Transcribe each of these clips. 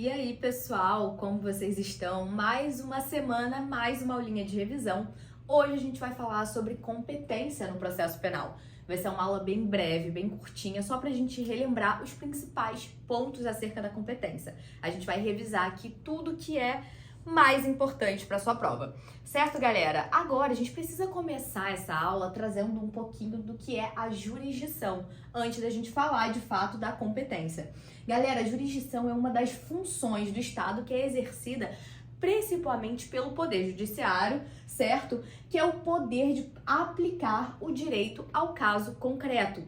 E aí, pessoal, como vocês estão? Mais uma semana, mais uma aulinha de revisão. Hoje a gente vai falar sobre competência no processo penal. Vai ser uma aula bem breve, bem curtinha, só pra gente relembrar os principais pontos acerca da competência. A gente vai revisar aqui tudo que é mais importante para sua prova. Certo, galera? Agora a gente precisa começar essa aula trazendo um pouquinho do que é a jurisdição, antes da gente falar de fato da competência. Galera, a jurisdição é uma das funções do Estado que é exercida principalmente pelo Poder Judiciário, certo? Que é o poder de aplicar o direito ao caso concreto.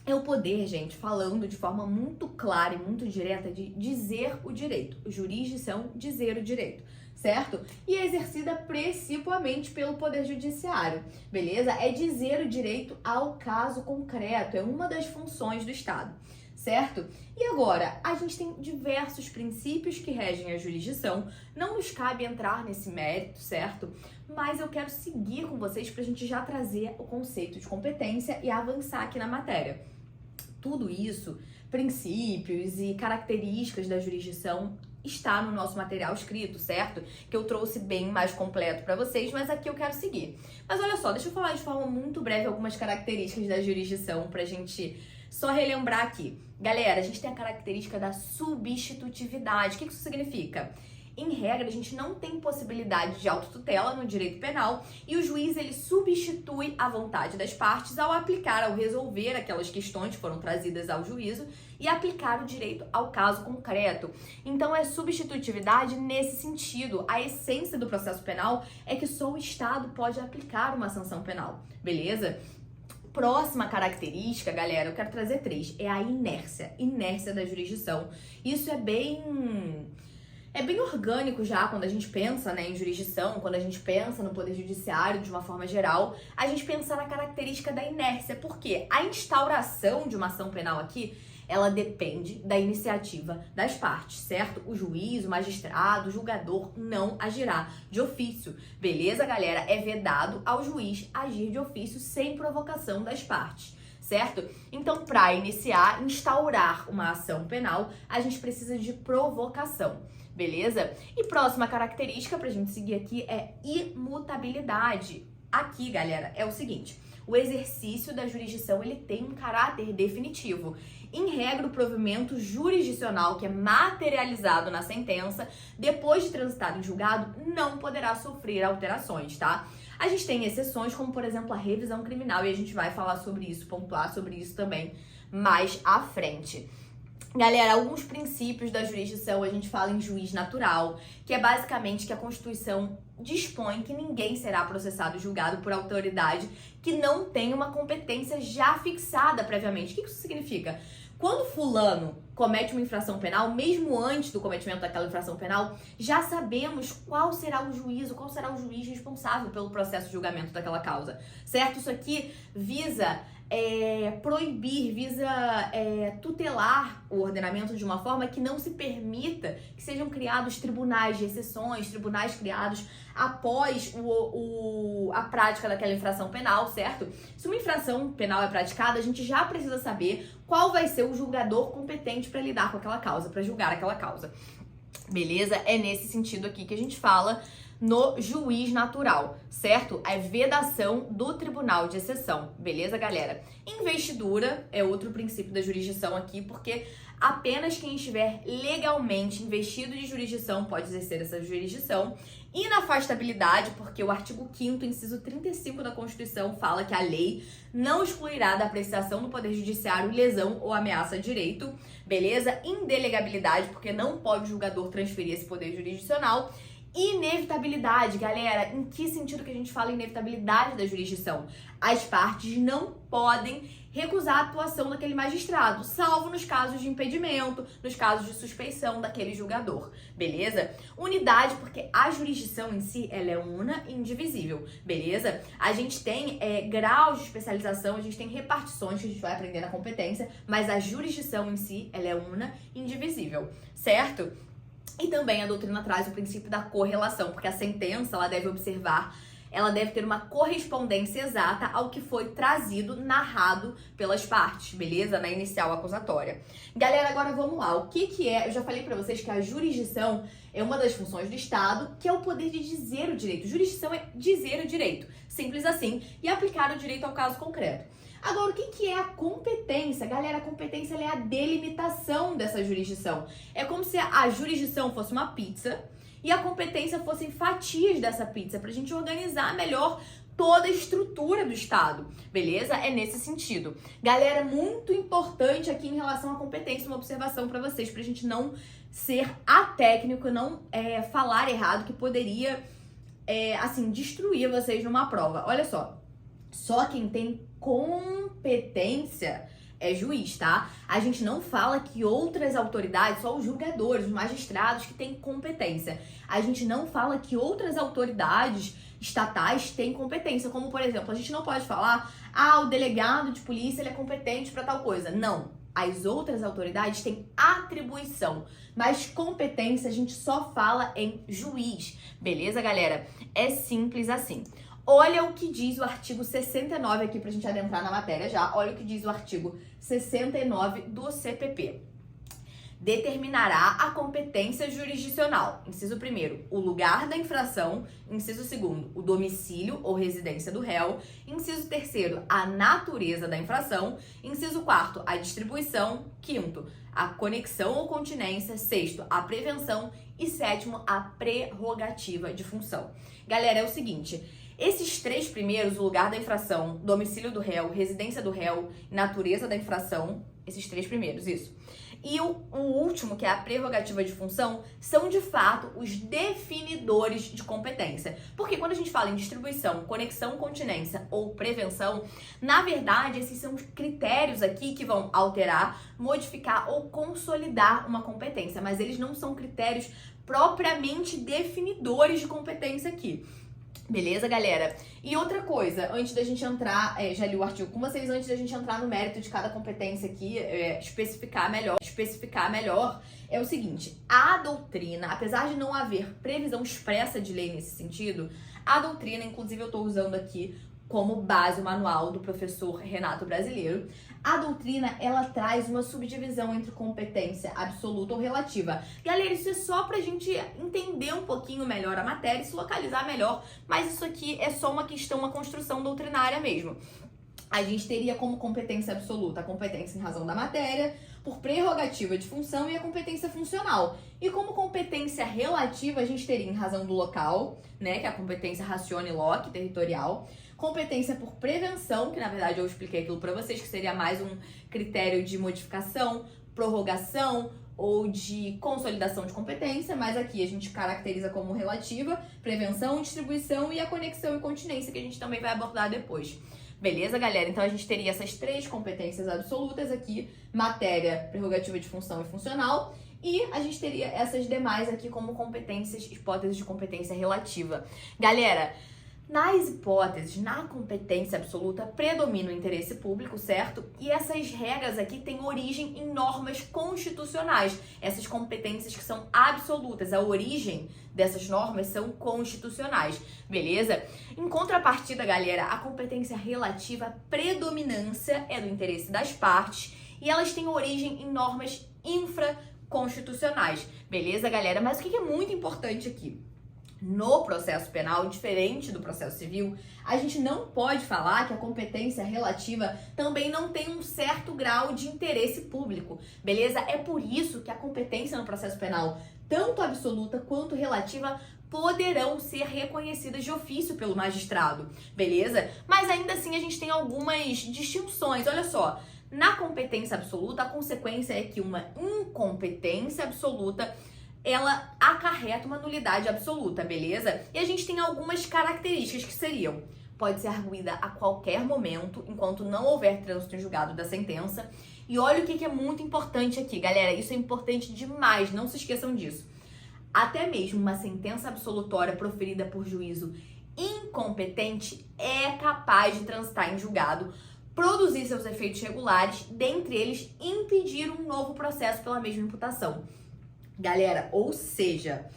É o poder, gente, falando de forma muito clara e muito direta de dizer o direito. Jurisdição, dizer o direito, certo? E é exercida principalmente pelo Poder Judiciário, beleza? É dizer o direito ao caso concreto, é uma das funções do Estado, certo? E agora, a gente tem diversos princípios que regem a jurisdição, não nos cabe entrar nesse mérito, certo? Mas eu quero seguir com vocês para a gente já trazer o conceito de competência e avançar aqui na matéria. Tudo isso, princípios e características da jurisdição, está no nosso material escrito, certo? Que eu trouxe bem mais completo para vocês, mas aqui eu quero seguir. Mas olha só, deixa eu falar de forma muito breve algumas características da jurisdição pra gente só relembrar aqui. Galera, a gente tem a característica da substitutividade. O que isso significa? Em regra, a gente não tem possibilidade de autotutela no direito penal e o juiz ele substitui a vontade das partes ao aplicar, ao resolver aquelas questões que foram trazidas ao juízo e aplicar o direito ao caso concreto. Então, é substitutividade nesse sentido. A essência do processo penal é que só o Estado pode aplicar uma sanção penal, beleza? Próxima característica, galera, eu quero trazer 3, é a inércia da jurisdição. Isso é bem orgânico já quando a gente pensa, né, em jurisdição, quando a gente pensa no Poder Judiciário de uma forma geral, a gente pensa na característica da inércia, porque a instauração de uma ação penal aqui, ela depende da iniciativa das partes, certo? O juiz, o magistrado, o julgador não agirá de ofício, beleza, galera? É vedado ao juiz agir de ofício sem provocação das partes, certo? Então, para iniciar, instaurar uma ação penal, a gente precisa de provocação, beleza? E próxima característica pra gente seguir aqui é imutabilidade. Aqui, galera, é o seguinte: o exercício da jurisdição ele tem um caráter definitivo. Em regra, o provimento jurisdicional que é materializado na sentença, depois de transitado em julgado, não poderá sofrer alterações, tá? A gente tem exceções, como por exemplo a revisão criminal, e a gente vai falar sobre isso, pontuar sobre isso também mais à frente. Galera, alguns princípios da jurisdição, a gente fala em juiz natural, que é basicamente que a Constituição dispõe que ninguém será processado e julgado por autoridade que não tem uma competência já fixada previamente. O que isso significa? Quando fulano comete uma infração penal, mesmo antes do cometimento daquela infração penal, já sabemos qual será o juízo, qual será o juiz responsável pelo processo de julgamento daquela causa, certo? Isso aqui visa proibir, tutelar o ordenamento de uma forma que não se permita que sejam criados tribunais de exceções, tribunais criados após a prática daquela infração penal, certo? Se uma infração penal é praticada, a gente já precisa saber qual vai ser o julgador competente para lidar com aquela causa, para julgar aquela causa. Beleza? É nesse sentido aqui que a gente fala no juiz natural, certo? A vedação do tribunal de exceção, beleza, galera? Investidura é outro princípio da jurisdição aqui, porque apenas quem estiver legalmente investido de jurisdição pode exercer essa jurisdição. Inafastabilidade, porque o artigo 5º, inciso 35 da Constituição fala que a lei não excluirá da apreciação do Poder Judiciário lesão ou ameaça a direito, beleza? Indelegabilidade, porque não pode o julgador transferir esse poder jurisdicional. Inevitabilidade, galera, em que sentido que a gente fala inevitabilidade da jurisdição? As partes não podem recusar a atuação daquele magistrado, salvo nos casos de impedimento, nos casos de suspeição daquele julgador, beleza? Unidade, porque a jurisdição em si, ela é una e indivisível, beleza? A gente tem graus de especialização, a gente tem repartições que a gente vai aprender na competência, mas a jurisdição em si, ela é una e indivisível, certo? E também a doutrina traz o princípio da correlação, porque a sentença ela deve observar ela deve ter uma correspondência exata ao que foi trazido, narrado pelas partes, beleza? Na inicial acusatória. Galera, agora vamos lá. O que é? Eu já falei pra vocês que a jurisdição é uma das funções do Estado, que é o poder de dizer o direito. Jurisdição é dizer o direito, simples assim, e aplicar o direito ao caso concreto. Agora, o que é a competência? Galera, a competência é a delimitação dessa jurisdição. É como se a jurisdição fosse uma pizza e a competência fossem fatias dessa pizza, pra gente organizar melhor toda a estrutura do Estado, beleza? É nesse sentido. Galera, muito importante aqui em relação à competência, uma observação pra vocês, pra gente não ser atécnico, não falar errado, que poderia, assim, destruir vocês numa prova. Olha só quem tem competência é juiz, tá? A gente não fala que outras autoridades, só os julgadores, os magistrados que têm competência. A gente não fala que outras autoridades estatais têm competência, como por exemplo, a gente não pode falar, o delegado de polícia ele é competente para tal coisa. Não. As outras autoridades têm atribuição, mas competência a gente só fala em juiz, beleza, galera? É simples assim. Olha o que diz o artigo 69 aqui pra gente adentrar na matéria já. Olha o que diz o artigo 69 do CPP. Determinará a competência jurisdicional. Inciso 1º, o lugar da infração. Inciso 2º, o domicílio ou residência do réu. Inciso 3º, a natureza da infração. Inciso 4º, a distribuição. 5º, a conexão ou continência. 6º, a prevenção. E 7º, a prerrogativa de função. Galera, é o seguinte... Esses 3 primeiros, o lugar da infração, domicílio do réu, residência do réu, natureza da infração, esses 3 primeiros, isso. E o último, que é a prerrogativa de função, são de fato os definidores de competência. Porque quando a gente fala em distribuição, conexão, continência ou prevenção, na verdade, esses são os critérios aqui que vão alterar, modificar ou consolidar uma competência, mas eles não são critérios propriamente definidores de competência aqui. Beleza, galera? E outra coisa, antes da gente entrar, já li o artigo com vocês, antes da gente entrar no mérito de cada competência aqui, especificar melhor, é o seguinte, a doutrina, apesar de não haver previsão expressa de lei nesse sentido, a doutrina, inclusive eu estou usando aqui como base o manual do professor Renato Brasileiro, a doutrina, ela traz uma subdivisão entre competência absoluta ou relativa. Galera, isso é só pra gente entender um pouquinho melhor a matéria e se localizar melhor, mas isso aqui é só uma questão, uma construção doutrinária mesmo. A gente teria como competência absoluta a competência em razão da matéria, por prerrogativa de função e a competência funcional. E como competência relativa, a gente teria em razão do local, né, que é a competência ratione loci, territorial, competência por prevenção, que na verdade eu expliquei aquilo para vocês, que seria mais um critério de modificação, prorrogação ou de consolidação de competência, mas aqui a gente caracteriza como relativa, prevenção, distribuição e a conexão e continência, que a gente também vai abordar depois. Beleza, galera? Então a gente teria essas 3 competências absolutas aqui, matéria, prerrogativa de função e funcional, e a gente teria essas demais aqui como competências, hipóteses de competência relativa. Galera, nas hipóteses, na competência absoluta, predomina o interesse público, certo? E essas regras aqui têm origem em normas constitucionais. Essas competências que são absolutas, a origem dessas normas são constitucionais, beleza? Em contrapartida, galera, a competência relativa, a predominância é do interesse das partes e elas têm origem em normas infraconstitucionais, beleza, galera? Mas o que é muito importante aqui? No processo penal, diferente do processo civil, a gente não pode falar que a competência relativa também não tem um certo grau de interesse público, beleza? É por isso que a competência no processo penal, tanto absoluta quanto relativa, poderão ser reconhecidas de ofício pelo magistrado, beleza? Mas ainda assim a gente tem algumas distinções, olha só. Na competência absoluta, a consequência é que uma incompetência absoluta ela acarreta uma nulidade absoluta, beleza? E a gente tem algumas características que seriam: pode ser arguída a qualquer momento, enquanto não houver trânsito em julgado da sentença. E olha o que é muito importante aqui, galera, isso é importante demais, não se esqueçam disso. Até mesmo uma sentença absolutória proferida por juízo incompetente é capaz de transitar em julgado, produzir seus efeitos regulares, dentre eles impedir um novo processo pela mesma imputação. Galera, ou seja,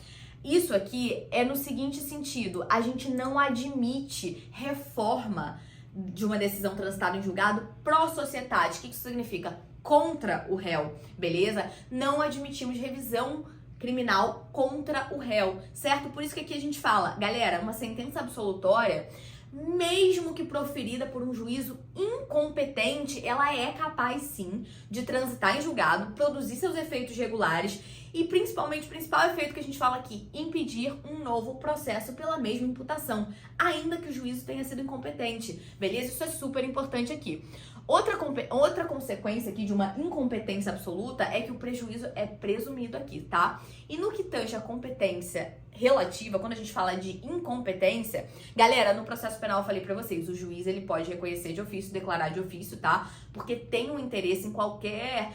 Isso aqui é no seguinte sentido: a gente não admite reforma de uma decisão transitada em julgado pró-societate. O que isso significa? Contra o réu, beleza? Não admitimos revisão criminal contra o réu, certo? Por isso que aqui a gente fala, galera, uma sentença absolutória, mesmo que proferida por um juízo incompetente, ela é capaz sim de transitar em julgado, produzir seus efeitos regulares e principalmente, o principal efeito que a gente fala aqui, impedir um novo processo pela mesma imputação, ainda que o juízo tenha sido incompetente, beleza? Isso é super importante aqui. Outra consequência aqui de uma incompetência absoluta é que o prejuízo é presumido aqui, tá? E no que tange a competência relativa, quando a gente fala de incompetência, galera, no processo penal eu falei pra vocês, o juiz ele pode reconhecer de ofício, declarar de ofício, tá? Porque tem um interesse em qualquer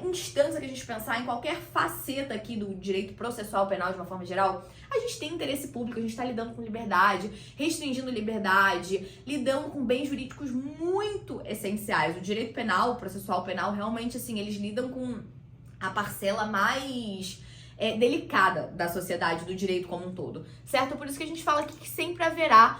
instância que a gente pensar, em qualquer faceta aqui do direito processual penal de uma forma geral, a gente tem interesse público, a gente está lidando com liberdade, restringindo liberdade, lidando com bens jurídicos muito essenciais. O direito penal, o processual penal, realmente, assim, eles lidam com a parcela mais delicada da sociedade, do direito como um todo, certo? Por isso que a gente fala aqui que sempre haverá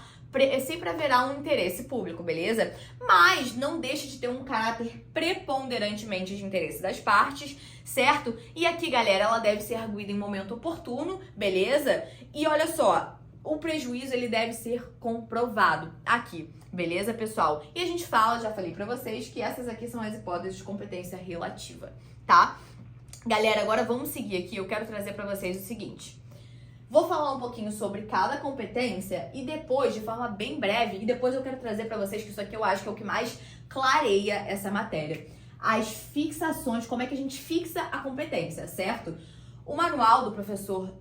um interesse público, beleza? Mas não deixa de ter um caráter preponderantemente de interesse das partes, certo? E aqui, galera, ela deve ser arguída em momento oportuno, beleza? E olha só, o prejuízo ele deve ser comprovado aqui, beleza, pessoal? E a gente fala, já falei pra vocês, que essas aqui são as hipóteses de competência relativa, tá? Galera, agora vamos seguir aqui, eu quero trazer pra vocês o seguinte. Vou falar um pouquinho sobre cada competência e depois, de forma bem breve, e depois eu quero trazer pra vocês que isso aqui eu acho que é o que mais clareia essa matéria. As fixações, como é que a gente fixa a competência, certo? O manual do professor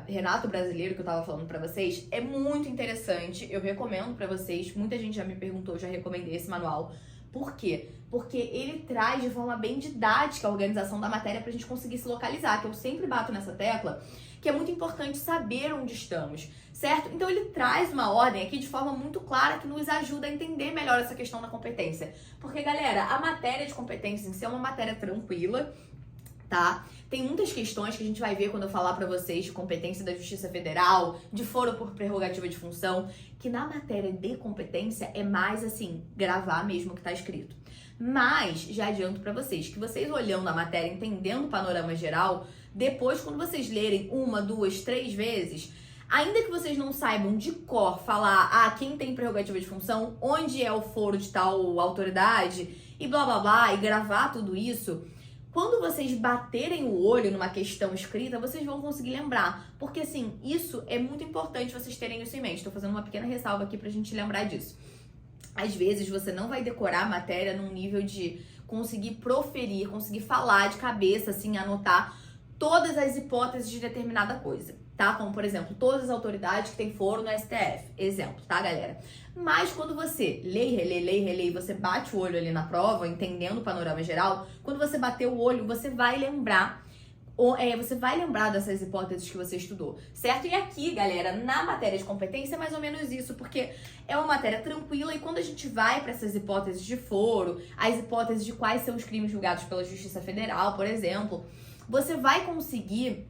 Renato Brasileiro, que eu tava falando pra vocês, é muito interessante, eu recomendo pra vocês, muita gente já me perguntou, eu já recomendei esse manual. Por quê? Porque ele traz de forma bem didática a organização da matéria pra gente conseguir se localizar, que eu sempre bato nessa tecla, que é muito importante saber onde estamos, certo? Então ele traz uma ordem aqui de forma muito clara que nos ajuda a entender melhor essa questão da competência. Porque, galera, a matéria de competência em si é uma matéria tranquila, tá? Tem muitas questões que a gente vai ver quando eu falar pra vocês de competência da Justiça Federal, de foro por prerrogativa de função, que na matéria de competência é mais assim, gravar mesmo o que tá escrito. Mas já adianto pra vocês que vocês olhando a matéria, entendendo o panorama geral, depois quando vocês lerem 1, 2, 3 vezes, ainda que vocês não saibam de cor falar, quem tem prerrogativa de função, onde é o foro de tal autoridade e blá blá blá, e gravar tudo isso, quando vocês baterem o olho numa questão escrita, vocês vão conseguir lembrar. Porque, assim, isso é muito importante vocês terem isso em mente. Estou fazendo uma pequena ressalva aqui pra gente lembrar disso. Às vezes, você não vai decorar a matéria num nível de conseguir proferir, conseguir falar de cabeça, assim, anotar todas as hipóteses de determinada coisa, tá? Como, por exemplo, todas as autoridades que têm foro no STF. Exemplo, tá, galera? Mas quando você lê e relê, e você bate o olho ali na prova, entendendo o panorama geral, quando você bater o olho, você vai lembrar dessas hipóteses que você estudou, certo? E aqui, galera, na matéria de competência é mais ou menos isso, porque é uma matéria tranquila e quando a gente vai para essas hipóteses de foro, as hipóteses de quais são os crimes julgados pela Justiça Federal, por exemplo, você vai conseguir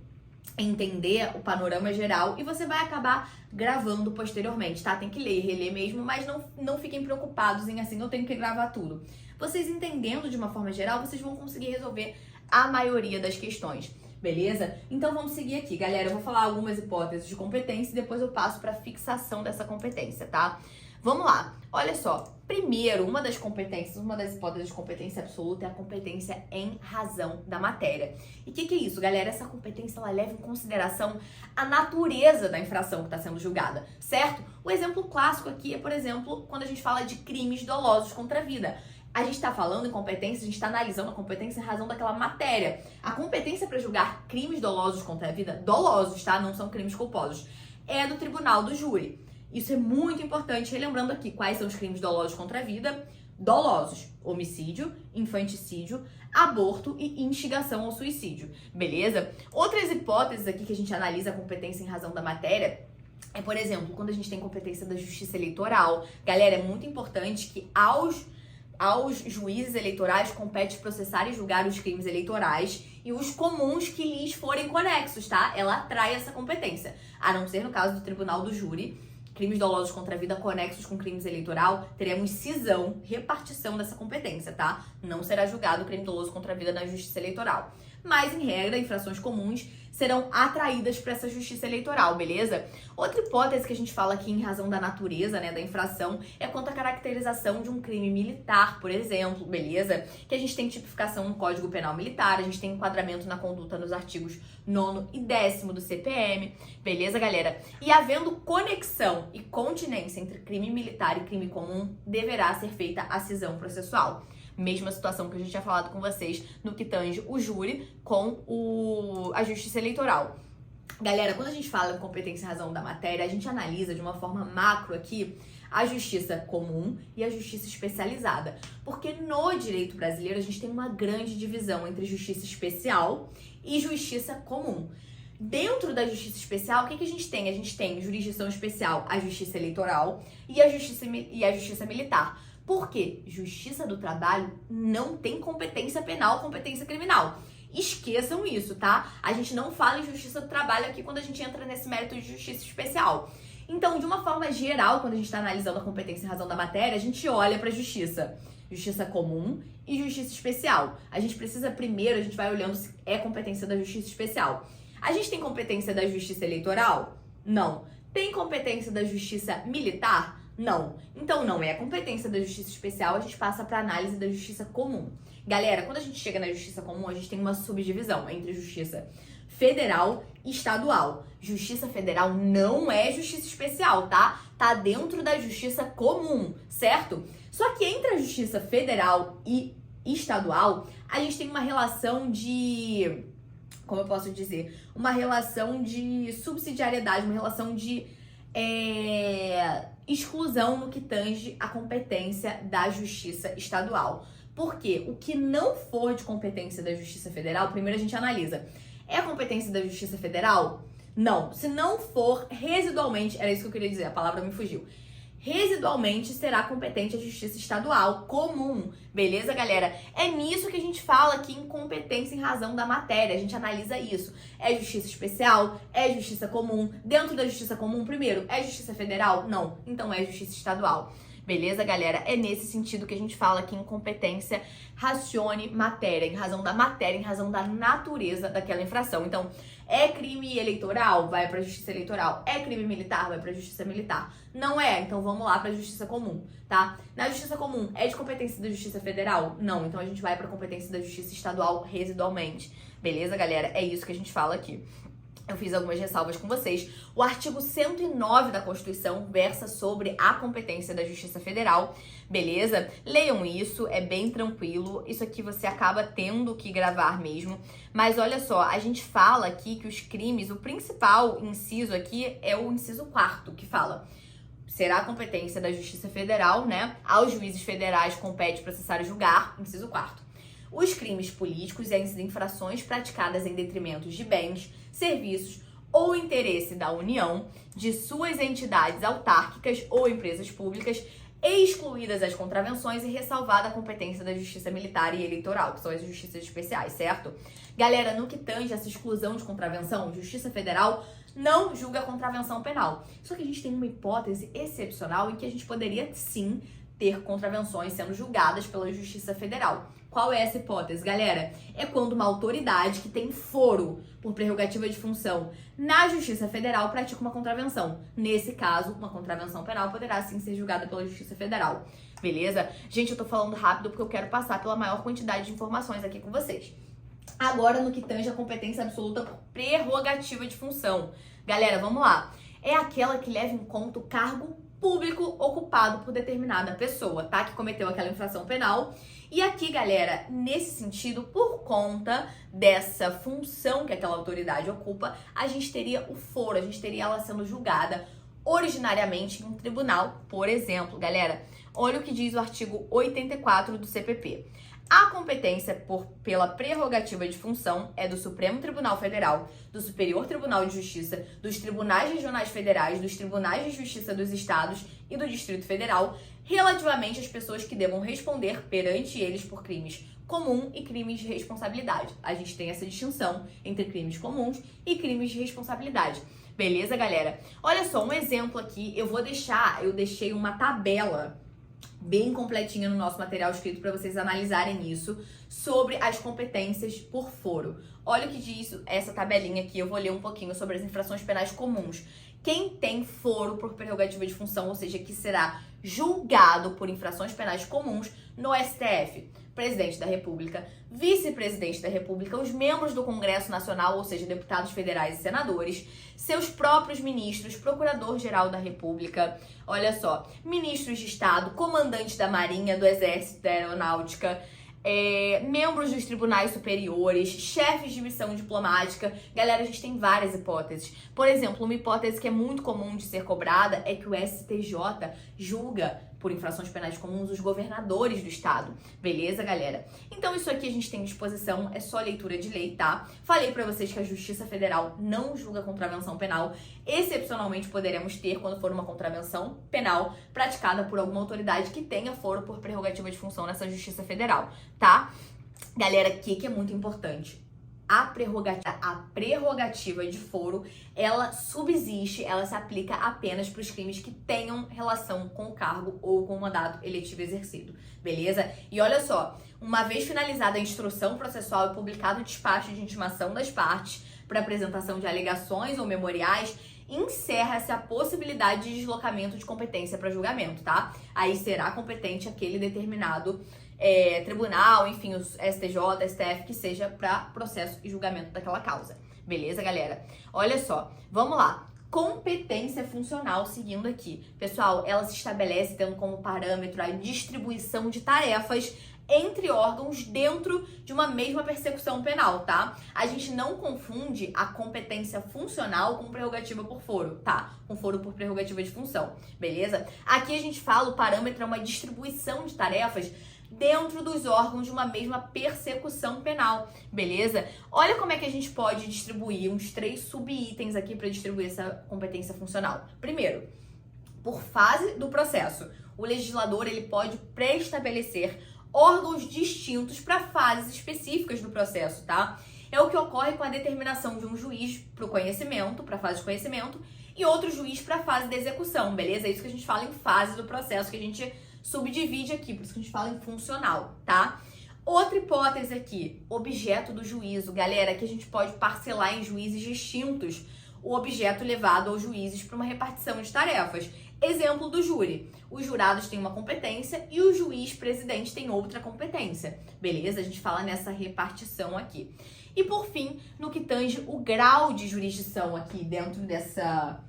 entender o panorama geral e você vai acabar gravando posteriormente, tá? Tem que ler e reler mesmo, mas não fiquem preocupados em assim, eu tenho que gravar tudo. Vocês entendendo de uma forma geral, vocês vão conseguir resolver a maioria das questões, beleza? Então vamos seguir aqui, galera. Eu vou falar algumas hipóteses de competência e depois eu passo para fixação dessa competência, tá? Vamos lá. Olha só. Primeiro, uma das hipóteses de competência absoluta é a competência em razão da matéria. E o que é isso, galera? Essa competência, ela leva em consideração a natureza da infração que está sendo julgada, certo? O exemplo clássico aqui é, por exemplo, quando a gente fala de crimes dolosos contra a vida. A gente está falando em competência, a gente está analisando a competência em razão daquela matéria. A competência para julgar crimes dolosos contra a vida, dolosos, tá? Não são crimes culposos, é do tribunal do júri. Isso é muito importante, relembrando aqui quais são os crimes dolosos contra a vida. Dolosos: homicídio, infanticídio, aborto e instigação ao suicídio, beleza? Outras hipóteses aqui que a gente analisa a competência em razão da matéria é, por exemplo, quando a gente tem competência da justiça eleitoral. Galera, é muito importante que aos juízes eleitorais compete processar e julgar os crimes eleitorais e os comuns que lhes forem conexos, tá? Ela atrai essa competência, a não ser no caso do tribunal do júri. Crimes dolosos contra a vida conexos com crimes eleitoral, teremos cisão, repartição dessa competência, tá? Não será julgado o crime doloso contra a vida na justiça eleitoral. Mas, em regra, infrações comuns serão atraídas para essa justiça eleitoral, beleza? Outra hipótese que a gente fala aqui em razão da natureza, né, da infração, é quanto à caracterização de um crime militar, por exemplo, beleza? Que a gente tem tipificação no Código Penal Militar, a gente tem enquadramento na conduta nos artigos 9º e 10º do CPM, beleza, galera? E havendo conexão e continência entre crime militar e crime comum, deverá ser feita a cisão processual. Mesma situação que a gente tinha falado com vocês no que tange o júri com a justiça eleitoral. Galera, quando a gente fala em competência e razão da matéria, a gente analisa de uma forma macro aqui a justiça comum e a justiça especializada. Porque no direito brasileiro a gente tem uma grande divisão entre justiça especial e justiça comum. Dentro da justiça especial, o que a gente tem? A gente tem jurisdição especial, a justiça eleitoral e a justiça militar. Por quê? Justiça do trabalho não tem competência penal, competência criminal. Esqueçam isso, tá? A gente não fala em justiça do trabalho aqui quando a gente entra nesse mérito de justiça especial. Então, de uma forma geral, quando a gente está analisando a competência e razão da matéria, a gente olha para justiça comum e justiça especial. A gente precisa primeiro, a gente vai olhando se é competência da justiça especial. A gente tem competência da justiça eleitoral? Não. Tem competência da justiça militar? Não. Então, não é a competência da justiça especial, a gente passa para análise da justiça comum. Galera, quando a gente chega na justiça comum, a gente tem uma subdivisão entre justiça federal e estadual. Justiça federal não é justiça especial, tá? Tá dentro da justiça comum, certo? Só que entre a justiça federal e estadual, a gente tem uma relação de... como eu posso dizer? Uma relação de subsidiariedade, uma relação de... exclusão no que tange a competência da justiça estadual. Porque o que não for de competência da justiça federal, primeiro a gente analisa. É competência da justiça federal? Não. Se não for, residualmente, era isso que eu queria dizer, a palavra me fugiu. Residualmente será competente a justiça estadual comum, beleza, galera? É nisso que a gente fala aqui em competência em razão da matéria, a gente analisa isso. É justiça especial? É justiça comum? Dentro da justiça comum, primeiro, é justiça federal? Não, então é justiça estadual. Beleza, galera? É nesse sentido que a gente fala aqui em competência racione matéria, em razão da matéria, em razão da natureza daquela infração. Então, é crime eleitoral? Vai pra justiça eleitoral. É crime militar? Vai pra justiça militar. Não é? Então vamos lá pra justiça comum, tá? Na justiça comum, é de competência da justiça federal? Não. Então a gente vai pra competência da justiça estadual residualmente. Beleza, galera? É isso que a gente fala aqui. Eu fiz algumas ressalvas com vocês. O artigo 109 da Constituição versa sobre a competência da Justiça Federal, beleza? Leiam isso, é bem tranquilo. Isso aqui você acaba tendo que gravar mesmo. Mas olha só, a gente fala aqui que os crimes, o principal inciso aqui é o inciso 4º, que fala: será a competência da Justiça Federal, né? Aos juízes federais compete processar e julgar, inciso 4º. Os crimes políticos e as infrações praticadas em detrimento de bens, serviços ou interesse da União, de suas entidades autárquicas ou empresas públicas, excluídas as contravenções e ressalvada a competência da Justiça Militar e Eleitoral, que são as justiças especiais, certo? Galera, no que tange essa exclusão de contravenção, Justiça Federal não julga a contravenção penal. Só que a gente tem uma hipótese excepcional em que a gente poderia, sim, ter contravenções sendo julgadas pela Justiça Federal. Qual é essa hipótese, galera? É quando uma autoridade que tem foro por prerrogativa de função na Justiça Federal pratica uma contravenção. Nesse caso, uma contravenção penal poderá sim ser julgada pela Justiça Federal. Beleza? Gente, eu tô falando rápido porque eu quero passar pela maior quantidade de informações aqui com vocês. Agora, no que tange a competência absoluta por prerrogativa de função. Galera, vamos lá. É aquela que leva em conta o cargo público ocupado por determinada pessoa, tá? Que cometeu aquela infração penal. E aqui, galera, nesse sentido, por conta dessa função que aquela autoridade ocupa, a gente teria o foro, a gente teria ela sendo julgada originariamente em um tribunal, por exemplo. Galera, olha o que diz o artigo 84 do CPP. A competência pela prerrogativa de função é do Supremo Tribunal Federal, do Superior Tribunal de Justiça, dos Tribunais Regionais Federais, dos Tribunais de Justiça dos Estados e do Distrito Federal, relativamente às pessoas que devam responder perante eles por crimes comum e crimes de responsabilidade. A gente tem essa distinção entre crimes comuns e crimes de responsabilidade. Beleza, galera? Olha só, um exemplo aqui, eu deixei uma tabela bem completinha no nosso material escrito para vocês analisarem isso, sobre as competências por foro. Olha o que diz essa tabelinha aqui, eu vou ler um pouquinho sobre as infrações penais comuns. Quem tem foro por prerrogativa de função, ou seja, que será julgado por infrações penais comuns no STF, Presidente da República, Vice-Presidente da República, os membros do Congresso Nacional, ou seja, deputados federais e senadores, seus próprios ministros, Procurador-Geral da República, olha só, ministros de Estado, comandante da Marinha, do Exército, da Aeronáutica, membros dos tribunais superiores, chefes de missão diplomática. Galera, a gente tem várias hipóteses. Por exemplo, uma hipótese que é muito comum de ser cobrada é que o STJ julga por infrações penais comuns os governadores do estado. Beleza, galera? Então isso aqui a gente tem disposição, é só leitura de lei, tá? Falei pra vocês que a Justiça Federal não julga contravenção penal. Excepcionalmente poderemos ter quando for uma contravenção penal praticada por alguma autoridade que tenha foro por prerrogativa de função nessa Justiça Federal, tá? Galera, o que é muito importante? A prerrogativa de foro, ela subsiste, ela se aplica apenas para os crimes que tenham relação com o cargo ou com o mandato eletivo exercido, beleza? E olha só, uma vez finalizada a instrução processual e publicado o despacho de intimação das partes para apresentação de alegações ou memoriais, encerra-se a possibilidade de deslocamento de competência para julgamento, tá? Aí será competente aquele determinado tribunal, enfim, os STJ, STF, que seja para processo e julgamento daquela causa. Beleza, galera? Olha só, vamos lá. Competência funcional, seguindo aqui. Pessoal, ela se estabelece tendo como parâmetro a distribuição de tarefas entre órgãos dentro de uma mesma persecução penal, tá? A gente não confunde a competência funcional com prerrogativa por foro, tá? Com foro por prerrogativa de função, beleza? Aqui a gente fala, o parâmetro é uma distribuição de tarefas dentro dos órgãos de uma mesma persecução penal, beleza? Olha como é que a gente pode distribuir uns 3 subitens aqui para distribuir essa competência funcional. Primeiro, por fase do processo, o legislador ele pode pré-estabelecer órgãos distintos para fases específicas do processo, tá? É o que ocorre com a determinação de um juiz para o conhecimento, para a fase de conhecimento, e outro juiz para a fase de execução, beleza? É isso que a gente fala em fase do processo, que a gente subdivide aqui, por isso que a gente fala em funcional, tá? Outra hipótese aqui, objeto do juízo. Galera, que a gente pode parcelar em juízes distintos o objeto levado aos juízes para uma repartição de tarefas. Exemplo do júri. Os jurados têm uma competência e o juiz presidente tem outra competência. Beleza? A gente fala nessa repartição aqui. E por fim, no que tange o grau de jurisdição aqui dentro dessa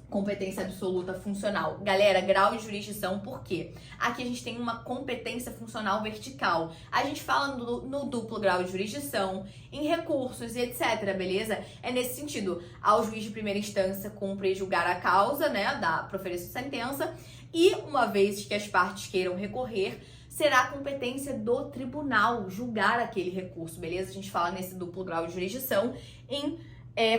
competência absoluta funcional. Galera, grau de jurisdição, por quê? Aqui a gente tem uma competência funcional vertical. A gente fala no duplo grau de jurisdição, em recursos e etc, beleza? É nesse sentido, ao juiz de primeira instância cumpre julgar a causa, né, da proferência de sentença, e uma vez que as partes queiram recorrer, será a competência do tribunal julgar aquele recurso, beleza? A gente fala nesse duplo grau de jurisdição em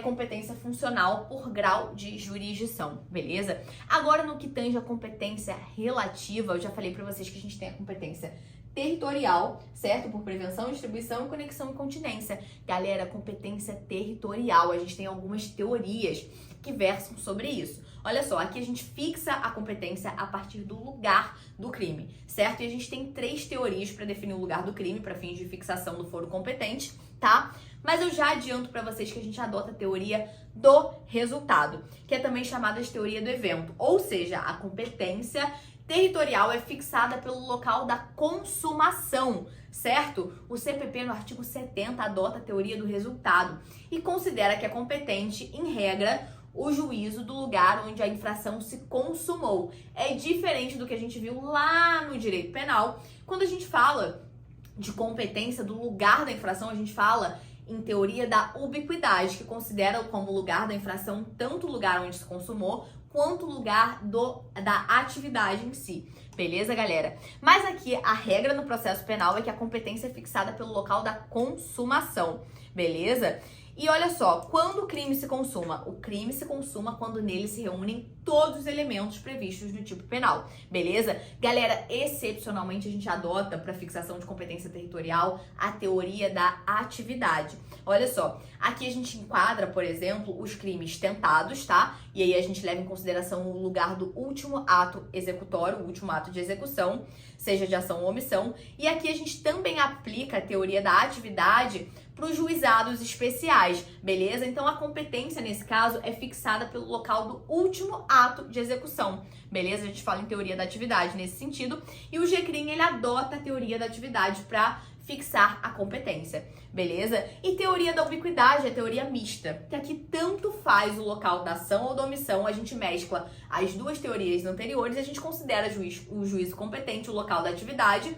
competência funcional por grau de jurisdição, beleza? Agora, no que tange a competência relativa, eu já falei pra vocês que a gente tem a competência territorial, certo? Por prevenção, distribuição, conexão e continência. Galera, competência territorial, a gente tem algumas teorias que versam sobre isso. Olha só, aqui a gente fixa a competência a partir do lugar do crime, certo? E a gente tem 3 teorias para definir o lugar do crime, para fins de fixação do foro competente, tá? Mas eu já adianto para vocês que a gente adota a teoria do resultado, que é também chamada de teoria do evento. Ou seja, a competência territorial é fixada pelo local da consumação, certo? O CPP, no artigo 70, adota a teoria do resultado e considera que é competente, em regra, o juízo do lugar onde a infração se consumou. É diferente do que a gente viu lá no direito penal. Quando a gente fala de competência do lugar da infração, a gente fala em teoria da ubiquidade, que considera como lugar da infração tanto o lugar onde se consumou quanto o lugar da atividade em si. Beleza, galera? Mas aqui a regra no processo penal é que a competência é fixada pelo local da consumação, beleza? E olha só, quando o crime se consuma? O crime se consuma quando nele se reúnem todos os elementos previstos no tipo penal, beleza? Galera, excepcionalmente a gente adota para fixação de competência territorial a teoria da atividade. Olha só, aqui a gente enquadra, por exemplo, os crimes tentados, tá? E aí a gente leva em consideração o lugar do último ato executório, o último ato de execução, seja de ação ou omissão. E aqui a gente também aplica a teoria da atividade para os juizados especiais, beleza? Então a competência nesse caso é fixada pelo local do último ato de execução, beleza? A gente fala em teoria da atividade nesse sentido, e o GCRIM ele adota a teoria da atividade para fixar a competência, beleza? E teoria da ubiquidade é teoria mista, que aqui tanto faz o local da ação ou da omissão, a gente mescla as duas teorias anteriores e a gente considera o juízo competente o local da atividade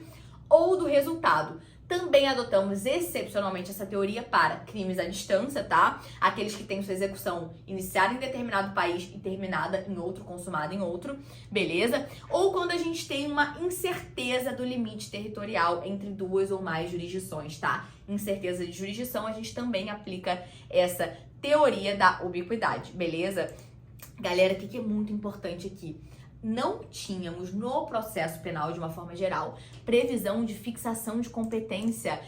ou do resultado. Também adotamos excepcionalmente essa teoria para crimes à distância, tá? Aqueles que têm sua execução iniciada em determinado país e terminada em outro, consumada em outro, beleza? Ou quando a gente tem uma incerteza do limite territorial entre duas ou mais jurisdições, tá? Incerteza de jurisdição, a gente também aplica essa teoria da ubiquidade, beleza? Galera, o que é muito importante aqui? Não tínhamos no processo penal, de uma forma geral, previsão de fixação de competência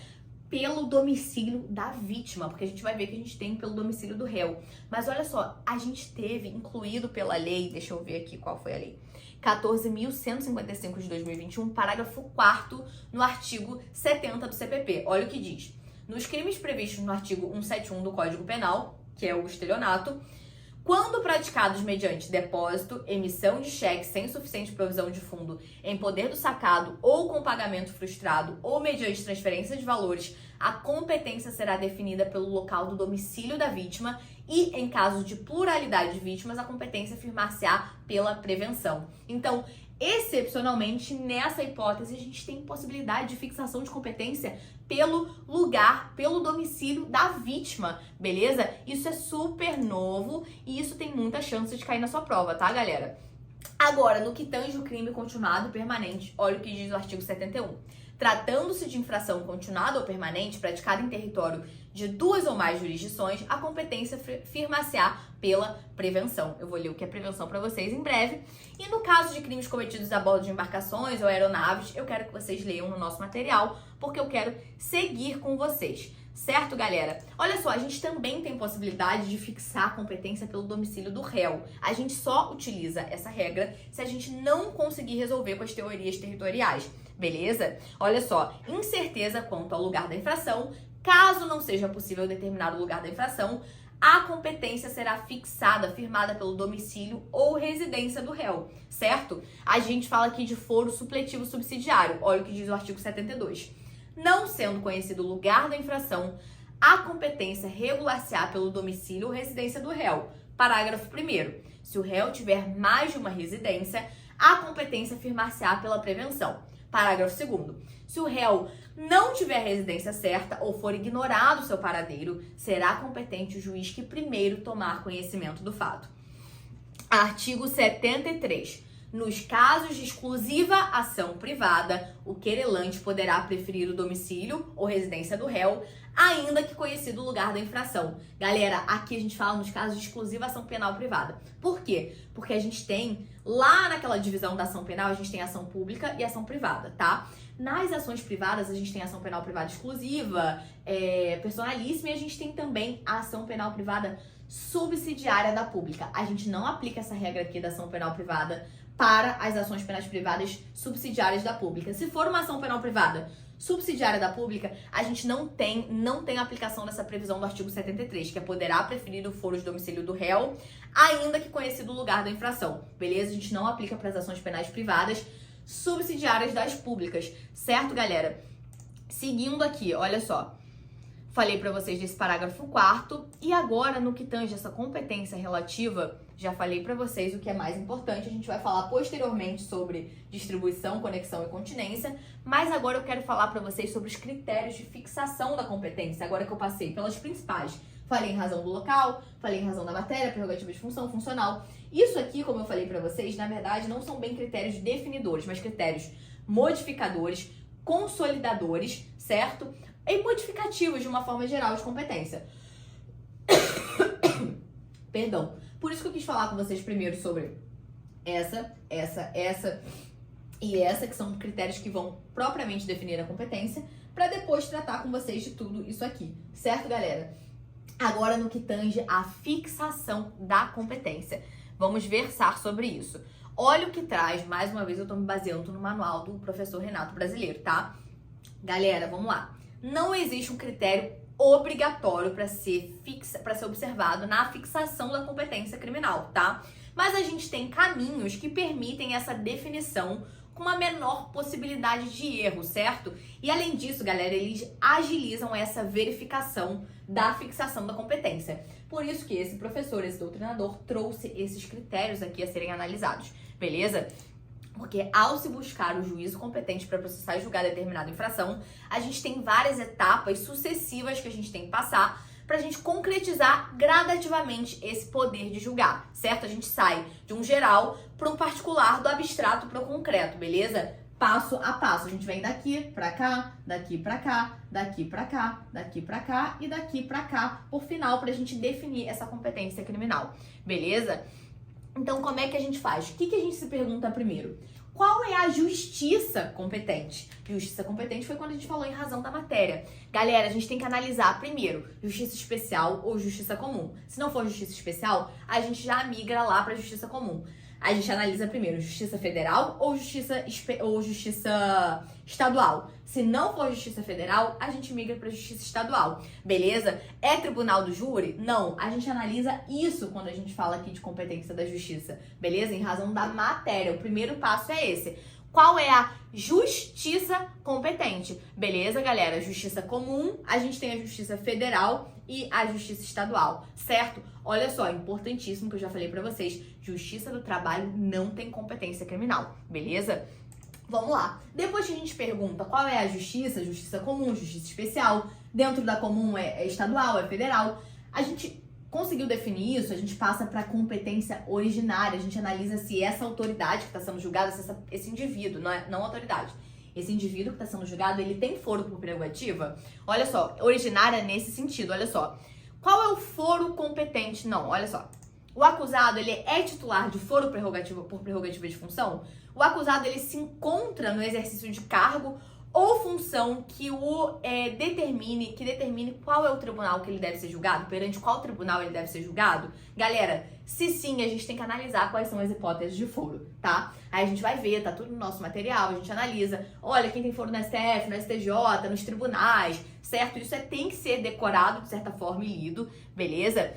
pelo domicílio da vítima, porque a gente vai ver que a gente tem pelo domicílio do réu. Mas olha só, a gente teve incluído pela lei, deixa eu ver aqui qual foi a lei, 14.155 de 2021, parágrafo 4º, no artigo 70 do CPP. Olha o que diz. Nos crimes previstos no artigo 171 do Código Penal, que é o estelionato, quando praticados mediante depósito, emissão de cheque sem suficiente provisão de fundo em poder do sacado ou com pagamento frustrado ou mediante transferência de valores, a competência será definida pelo local do domicílio da vítima e, em caso de pluralidade de vítimas, a competência firmar-se-á pela prevenção. Então, excepcionalmente, nessa hipótese, a gente tem possibilidade de fixação de competência pelo lugar, pelo domicílio da vítima, beleza? Isso é super novo e isso tem muita chance de cair na sua prova, tá, galera? Agora, no que tange o crime continuado permanente, olha o que diz o artigo 71. Tratando-se de infração continuada ou permanente praticada em território de duas ou mais jurisdições, a competência firmar-se-á pela prevenção. Eu vou ler o que é prevenção para vocês em breve. E no caso de crimes cometidos a bordo de embarcações ou aeronaves, eu quero que vocês leiam no nosso material, porque eu quero seguir com vocês. Certo, galera? Olha só, a gente também tem possibilidade de fixar a competência pelo domicílio do réu. A gente só utiliza essa regra se a gente não conseguir resolver com as teorias territoriais, beleza? Olha só, incerteza quanto ao lugar da infração. Caso não seja possível determinar o lugar da infração, a competência será fixada, firmada pelo domicílio ou residência do réu, certo? A gente fala aqui de foro supletivo subsidiário. Olha o que diz o artigo 72. Não sendo conhecido o lugar da infração, a competência regular-se-á pelo domicílio ou residência do réu. Parágrafo 1º. Se o réu tiver mais de uma residência, a competência firmar-se-á pela prevenção. Parágrafo 2º. Se o réu não tiver residência certa ou for ignorado seu paradeiro, será competente o juiz que primeiro tomar conhecimento do fato. Artigo 73. Nos casos de exclusiva ação privada, o querelante poderá preferir o domicílio ou residência do réu, ainda que conhecido o lugar da infração. Galera, aqui a gente fala nos casos de exclusiva ação penal privada. Por quê? Porque a gente tem, lá naquela divisão da ação penal, a gente tem ação pública e ação privada, tá? Nas ações privadas, a gente tem ação penal privada exclusiva, personalíssima, e a gente tem também a ação penal privada subsidiária da pública. A gente não aplica essa regra aqui da ação penal privada para as ações penais privadas subsidiárias da pública. Se for uma ação penal privada subsidiária da pública, a gente não tem aplicação dessa previsão do artigo 73, que é poderá preferir o foro de domicílio do réu, ainda que conhecido o lugar da infração, beleza? A gente não aplica para as ações penais privadas subsidiárias das públicas, certo, galera? Seguindo aqui, olha só. Falei para vocês desse parágrafo 4º e agora no que tange essa competência relativa, já falei para vocês o que é mais importante, a gente vai falar posteriormente sobre distribuição, conexão e continência, mas agora eu quero falar para vocês sobre os critérios de fixação da competência, agora que eu passei pelas principais Falei em razão do local, falei em razão da matéria, prerrogativa de função, funcional. Isso aqui, como eu falei pra vocês, na verdade não são bem critérios definidores, mas critérios modificadores, consolidadores, certo? E modificativos de uma forma geral de competência. Perdão. Por isso que eu quis falar com vocês primeiro sobre essa e essa, que são critérios que vão propriamente definir a competência, para depois tratar com vocês de tudo isso aqui, certo, galera? Agora, no que tange a fixação da competência, vamos versar sobre isso. Olha o que traz, mais uma vez eu tô me baseando no manual do professor Renato Brasileiro, tá? Galera, vamos lá. Não existe um critério obrigatório para ser observado na fixação da competência criminal, tá? Mas a gente tem caminhos que permitem essa definição com uma menor possibilidade de erro, certo? E além disso, galera, eles agilizam essa verificação da fixação da competência. Por isso que esse professor, esse doutrinador, trouxe esses critérios aqui a serem analisados, beleza? Porque ao se buscar o juízo competente para processar e julgar determinada infração, a gente tem várias etapas sucessivas que a gente tem que passar para a gente concretizar gradativamente esse poder de julgar, certo? A gente sai de um geral para um particular, do abstrato para o concreto, beleza? Passo a passo. A gente vem daqui para cá, daqui para cá, daqui para cá, daqui para cá e daqui para cá, por final, para a gente definir essa competência criminal, beleza? Então, como é que a gente faz? O que a gente se pergunta primeiro? Qual é a justiça competente? Justiça competente foi quando a gente falou em razão da matéria. Galera, a gente tem que analisar primeiro justiça especial ou justiça comum. Se não for justiça especial, a gente já migra lá para justiça comum. A gente analisa primeiro justiça federal ou justiça estadual. Se não for justiça federal, a gente migra para justiça estadual, beleza? É tribunal do júri? Não. A gente analisa isso quando a gente fala aqui de competência da justiça, beleza? Em razão da matéria. O primeiro passo é esse. Qual é a justiça competente? Beleza, galera? Justiça comum, a gente tem a justiça federal e a justiça estadual, certo? Olha só, importantíssimo que eu já falei pra vocês, justiça do trabalho não tem competência criminal, beleza? Vamos lá. Depois que a gente pergunta qual é a justiça comum, justiça especial, dentro da comum é estadual, é federal, a gente conseguiu definir isso, a gente passa para competência originária, a gente analisa se essa autoridade que está sendo julgada, se esse indivíduo, não autoridade, esse indivíduo que está sendo julgado, ele tem foro por prerrogativa? Olha só, originária nesse sentido, olha só. Qual é o foro competente? Não, olha só. O acusado, ele é titular de foro por prerrogativa de função? O acusado, ele se encontra no exercício de cargo ou função que determine qual é o tribunal que ele deve ser julgado, perante qual tribunal ele deve ser julgado? Galera, se sim, a gente tem que analisar quais são as hipóteses de foro, tá? Aí a gente vai ver, tá tudo no nosso material, a gente analisa, olha, quem tem foro no STF, no STJ, nos tribunais, certo? Isso tem que ser decorado, de certa forma, e lido, beleza?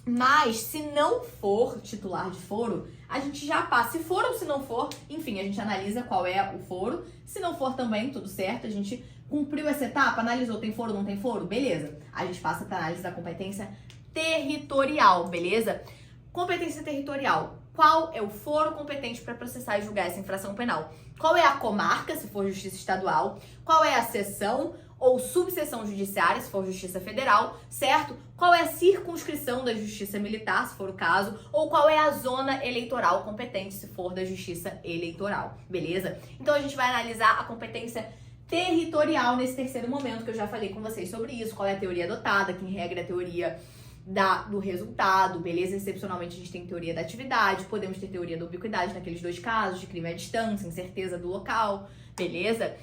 Mas, se não for titular de foro, a gente já passa. Se for ou se não for, enfim, a gente analisa qual é o foro. Se não for também, tudo certo. A gente cumpriu essa etapa, analisou, tem foro ou não tem foro? Beleza. A gente passa para análise da competência territorial, beleza? Competência territorial. Qual é o foro competente para processar e julgar essa infração penal? Qual é a comarca, se for justiça estadual? Qual é a seção ou subseção judiciária, se for justiça federal, certo? Qual é a circunscrição da justiça militar, se for o caso, ou qual é a zona eleitoral competente, se for da justiça eleitoral, beleza? Então a gente vai analisar a competência territorial nesse terceiro momento, que eu já falei com vocês sobre isso, qual é a teoria adotada, que em regra é a teoria do resultado, beleza? Excepcionalmente a gente tem teoria da atividade, podemos ter teoria da ubiquidade naqueles dois casos, de crime à distância, incerteza do local, beleza?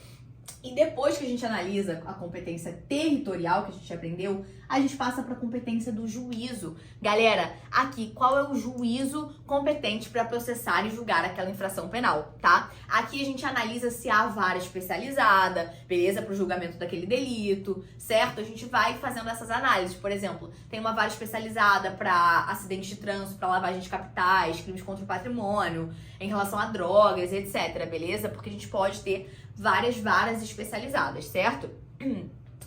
E depois que a gente analisa a competência territorial que a gente aprendeu, a gente passa para a competência do juízo. Galera, aqui, qual é o juízo competente para processar e julgar aquela infração penal, tá? Aqui a gente analisa se há vara especializada, beleza? Para o julgamento daquele delito, certo? A gente vai fazendo essas análises. Por exemplo, tem uma vara especializada para acidentes de trânsito, para lavagem de capitais, crimes contra o patrimônio, em relação a drogas, etc, beleza? Porque a gente pode ter várias varas especializadas, certo?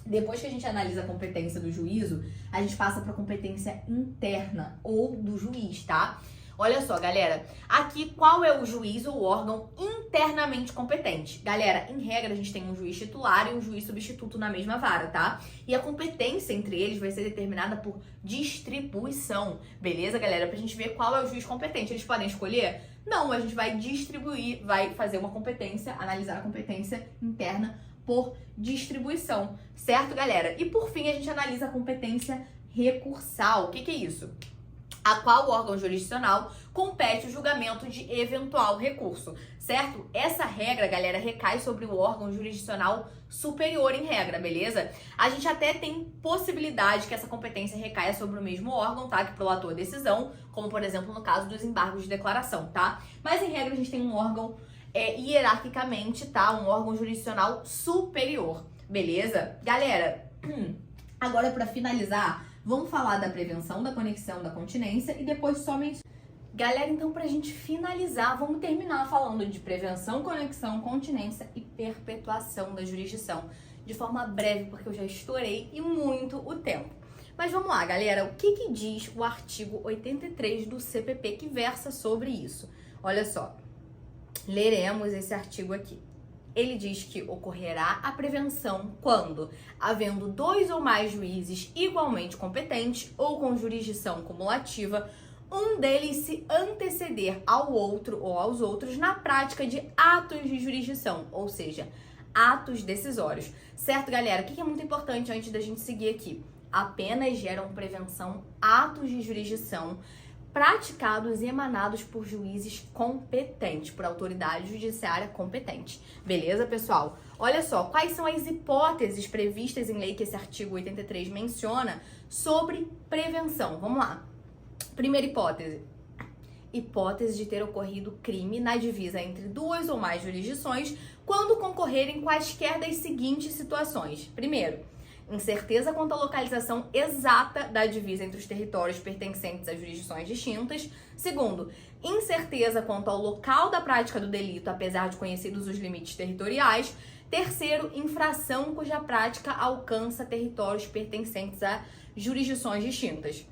Depois que a gente analisa a competência do juízo, a gente passa para a competência interna ou do juiz, tá? Olha só, galera, aqui qual é o juiz ou órgão internamente competente? Galera, em regra a gente tem um juiz titular e um juiz substituto na mesma vara, tá? E a competência entre eles vai ser determinada por distribuição, beleza, galera? Pra gente ver qual é o juiz competente. Eles podem escolher? Não, a gente vai distribuir, vai fazer uma competência, analisar a competência interna por distribuição, certo, galera? E por fim, a gente analisa a competência recursal. O que é isso? A qual órgão jurisdicional compete o julgamento de eventual recurso, certo? Essa regra, galera, recai sobre o órgão jurisdicional superior em regra, beleza? A gente até tem possibilidade que essa competência recaia sobre o mesmo órgão, tá? Que prolatou a decisão, como por exemplo no caso dos embargos de declaração, tá? Mas em regra a gente tem um órgão hierarquicamente, tá? Um órgão jurisdicional superior, beleza? Galera, agora para finalizar, vamos falar da prevenção, da conexão, da continência e depois somente... Galera, então pra gente finalizar, vamos terminar falando de prevenção, conexão, continência e perpetuação da jurisdição. De forma breve, porque eu já estourei e muito o tempo. Mas vamos lá, galera, o que diz o artigo 83 do CPP que versa sobre isso? Olha só, leremos esse artigo aqui. Ele diz que ocorrerá a prevenção quando, havendo 2 ou mais juízes igualmente competentes ou com jurisdição cumulativa, um deles se anteceder ao outro ou aos outros na prática de atos de jurisdição, ou seja, atos decisórios. Certo, galera? O que é muito importante antes da gente seguir aqui? Apenas geram prevenção atos de jurisdição praticados e emanados por juízes competentes, por autoridade judiciária competente. Beleza, pessoal? Olha só, quais são as hipóteses previstas em lei que esse artigo 83 menciona sobre prevenção? Vamos lá. Primeira hipótese. Hipótese de ter ocorrido crime na divisa entre 2 ou mais jurisdições quando concorrerem quaisquer das seguintes situações. Primeiro, incerteza quanto à localização exata da divisa entre os territórios pertencentes a jurisdições distintas. Segundo, incerteza quanto ao local da prática do delito, apesar de conhecidos os limites territoriais. Terceiro, infração cuja prática alcança territórios pertencentes a jurisdições distintas.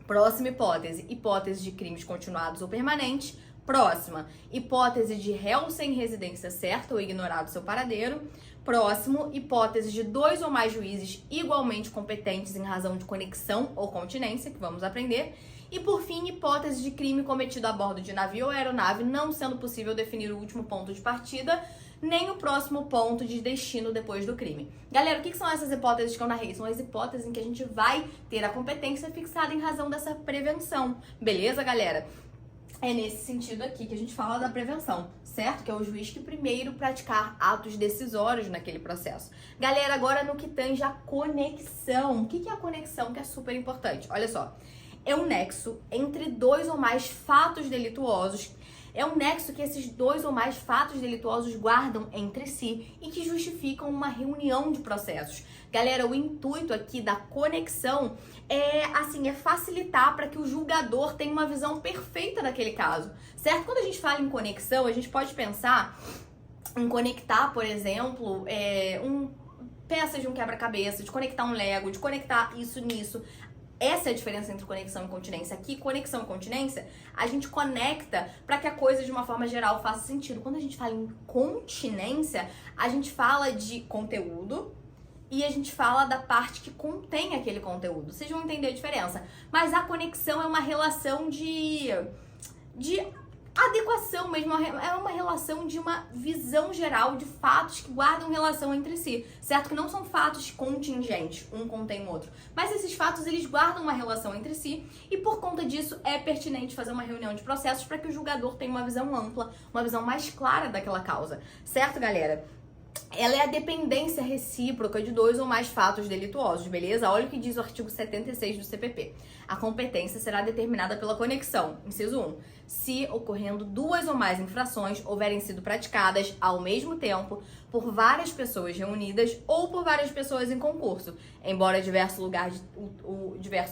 Próxima hipótese, hipótese de crimes continuados ou permanentes. Próxima, hipótese de réu sem residência certa ou ignorado seu paradeiro. Próximo, hipótese de 2 ou mais juízes igualmente competentes em razão de conexão ou continência, que vamos aprender. E por fim, hipótese de crime cometido a bordo de navio ou aeronave, não sendo possível definir o último ponto de partida, nem o próximo ponto de destino depois do crime. Galera, o que são essas hipóteses que eu narrei? São as hipóteses em que a gente vai ter a competência fixada em razão dessa prevenção. Beleza, galera? É nesse sentido aqui que a gente fala da prevenção, certo? Que é o juiz que primeiro praticar atos decisórios naquele processo. Galera, agora no que tange a conexão. O que é a conexão, que é super importante? Olha só, é um nexo entre 2 ou mais fatos delituosos. É um nexo que esses 2 ou mais fatos delituosos guardam entre si e que justificam uma reunião de processos. Galera, o intuito aqui da conexão é facilitar para que o julgador tenha uma visão perfeita daquele caso, certo? Quando a gente fala em conexão, a gente pode pensar em conectar, por exemplo, peças de um quebra-cabeça, de conectar um Lego, de conectar isso nisso. Essa é a diferença entre conexão e continência. Aqui, conexão e continência, a gente conecta para que a coisa, de uma forma geral, faça sentido. Quando a gente fala em continência, a gente fala de conteúdo e a gente fala da parte que contém aquele conteúdo. Vocês vão entender a diferença. Mas a conexão é uma relação de adequação mesmo, é uma relação de uma visão geral de fatos que guardam relação entre si, certo? Que não são fatos contingentes, um contém o outro, mas esses fatos, eles guardam uma relação entre si e por conta disso é pertinente fazer uma reunião de processos para que o julgador tenha uma visão ampla, uma visão mais clara daquela causa, certo, galera? Ela é a dependência recíproca de 2 ou mais fatos delituosos, beleza? Olha o que diz o artigo 76 do CPP. A competência será determinada pela conexão, inciso 1, se ocorrendo 2 ou mais infrações houverem sido praticadas ao mesmo tempo por várias pessoas reunidas ou por várias pessoas em concurso, embora diverso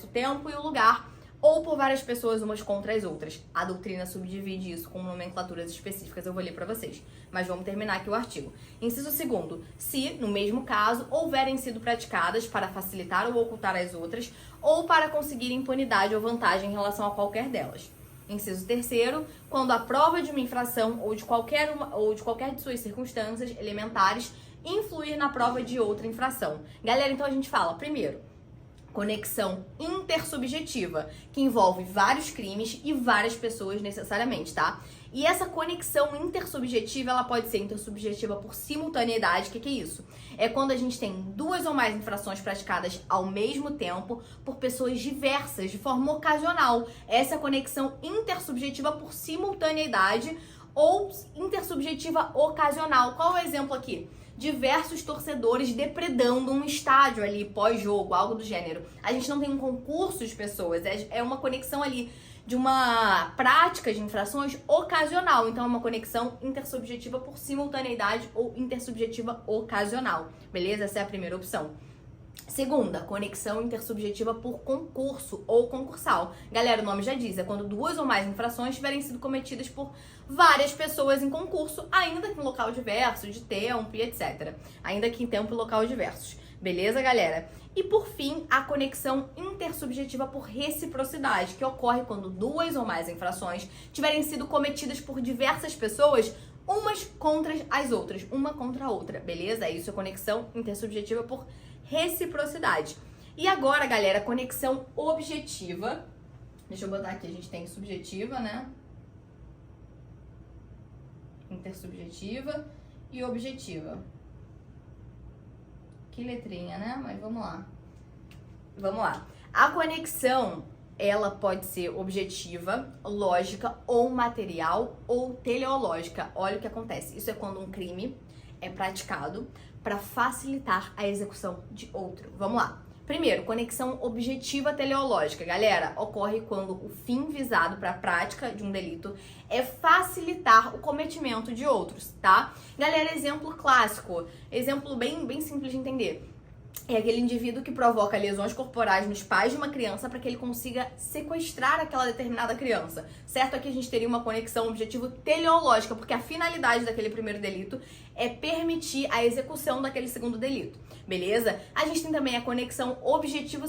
tempo e o lugar, ou por várias pessoas umas contra as outras. A doutrina subdivide isso com nomenclaturas específicas, eu vou ler para vocês. Mas vamos terminar aqui o artigo. Inciso 2º, se, no mesmo caso, houverem sido praticadas para facilitar ou ocultar as outras, ou para conseguir impunidade ou vantagem em relação a qualquer delas. Inciso terceiro, quando a prova de uma infração ou de qualquer de suas circunstâncias elementares influir na prova de outra infração. Galera, então a gente fala, primeiro, conexão intersubjetiva, que envolve vários crimes e várias pessoas necessariamente, tá? E essa conexão intersubjetiva, ela pode ser intersubjetiva por simultaneidade. O que é isso? É quando a gente tem duas ou mais infrações praticadas ao mesmo tempo por pessoas diversas, de forma ocasional. Essa é a conexão intersubjetiva por simultaneidade ou intersubjetiva ocasional. Qual é o exemplo aqui? Diversos torcedores depredando um estádio ali pós-jogo, algo do gênero. A gente não tem um concurso de pessoas, é uma conexão ali de uma prática de infrações ocasional. Então é uma conexão intersubjetiva por simultaneidade ou intersubjetiva ocasional. Beleza? Essa é a primeira opção. Segunda, conexão intersubjetiva por concurso ou concursal. Galera, o nome já diz, é quando duas ou mais infrações tiverem sido cometidas por várias pessoas em concurso, ainda que em local diverso, de tempo e etc. Ainda que em tempo e local diversos. Beleza, galera? E por fim, a conexão intersubjetiva por reciprocidade, que ocorre quando duas ou mais infrações tiverem sido cometidas por diversas pessoas, umas contra as outras, uma contra a outra, beleza? Isso é conexão intersubjetiva por reciprocidade. E agora, galera, conexão objetiva. Deixa eu botar aqui, a gente tem subjetiva, né? Intersubjetiva e objetiva. Que letrinha, né? Mas vamos lá. Vamos lá. A conexão, ela pode ser objetiva, lógica, ou material, ou teleológica. Olha o que acontece. Isso é quando um crime é praticado para facilitar a execução de outro. Vamos lá. Primeiro, conexão objetiva teleológica. Galera, ocorre quando o fim visado para a prática de um delito é facilitar o cometimento de outros, tá? Galera, exemplo clássico, exemplo bem simples de entender. É aquele indivíduo que provoca lesões corporais nos pais de uma criança para que ele consiga sequestrar aquela determinada criança, certo? Aqui a gente teria uma conexão objetivo teleológica, porque a finalidade daquele primeiro delito é permitir a execução daquele segundo delito, beleza? A gente tem também a conexão objetivo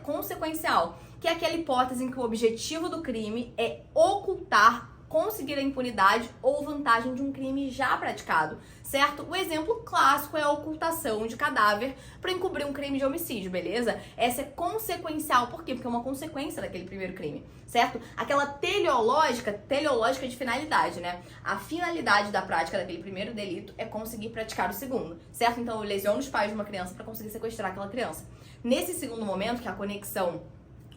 consequencial, que é aquela hipótese em que o objetivo do crime é ocultar, conseguir a impunidade ou vantagem de um crime já praticado, certo? O exemplo clássico é a ocultação de cadáver para encobrir um crime de homicídio, beleza? Essa é consequencial, por quê? Porque é uma consequência daquele primeiro crime, certo? Aquela teleológica de finalidade, né? A finalidade da prática daquele primeiro delito é conseguir praticar o segundo, certo? Então eu lesiono os pais de uma criança para conseguir sequestrar aquela criança. Nesse segundo momento, que é a conexão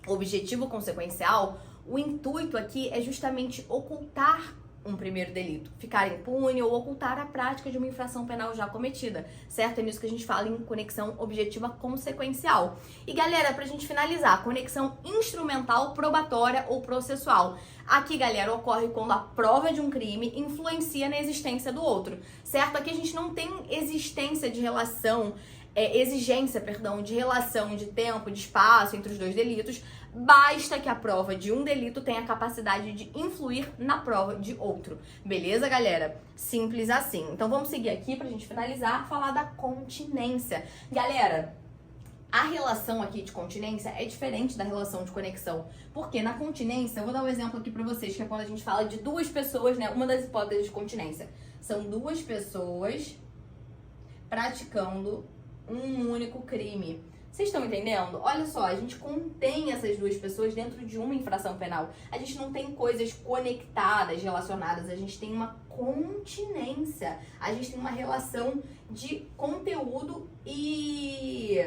objetivo-consequencial, o intuito aqui é justamente ocultar um primeiro delito, ficar impune ou ocultar a prática de uma infração penal já cometida, certo? É nisso que a gente fala em conexão objetiva consequencial. E galera, pra gente finalizar, conexão instrumental, probatória ou processual. Aqui, galera, ocorre quando a prova de um crime influencia na existência do outro, certo? Aqui a gente não tem exigência de relação de tempo, de espaço entre os dois delitos, basta que a prova de um delito tenha a capacidade de influir na prova de outro. Beleza, galera? Simples assim. Então vamos seguir aqui pra gente finalizar, falar da continência. Galera, a relação aqui de continência é diferente da relação de conexão, porque na continência, eu vou dar um exemplo aqui pra vocês, que é quando a gente fala de duas pessoas, né? Uma das hipóteses de continência. São duas pessoas praticando um único crime. Vocês estão entendendo? Olha só, a gente contém essas duas pessoas dentro de uma infração penal. A gente não tem coisas conectadas, relacionadas, a gente tem uma continência. A gente tem uma relação de conteúdo e...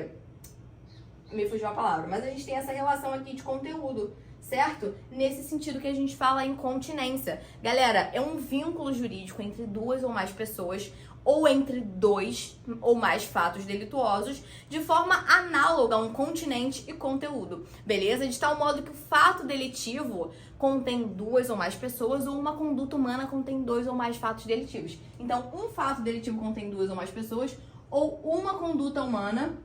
me fugiu a palavra, mas a gente tem essa relação aqui de conteúdo, certo? Nesse sentido que a gente fala em continência. Galera, é um vínculo jurídico entre duas ou mais pessoas ou entre dois ou mais fatos delituosos, de forma análoga a um continente e conteúdo, beleza? De tal modo que o fato delitivo contém duas ou mais pessoas ou uma conduta humana contém dois ou mais fatos delitivos. Então, um fato delitivo contém duas ou mais pessoas ou uma conduta humana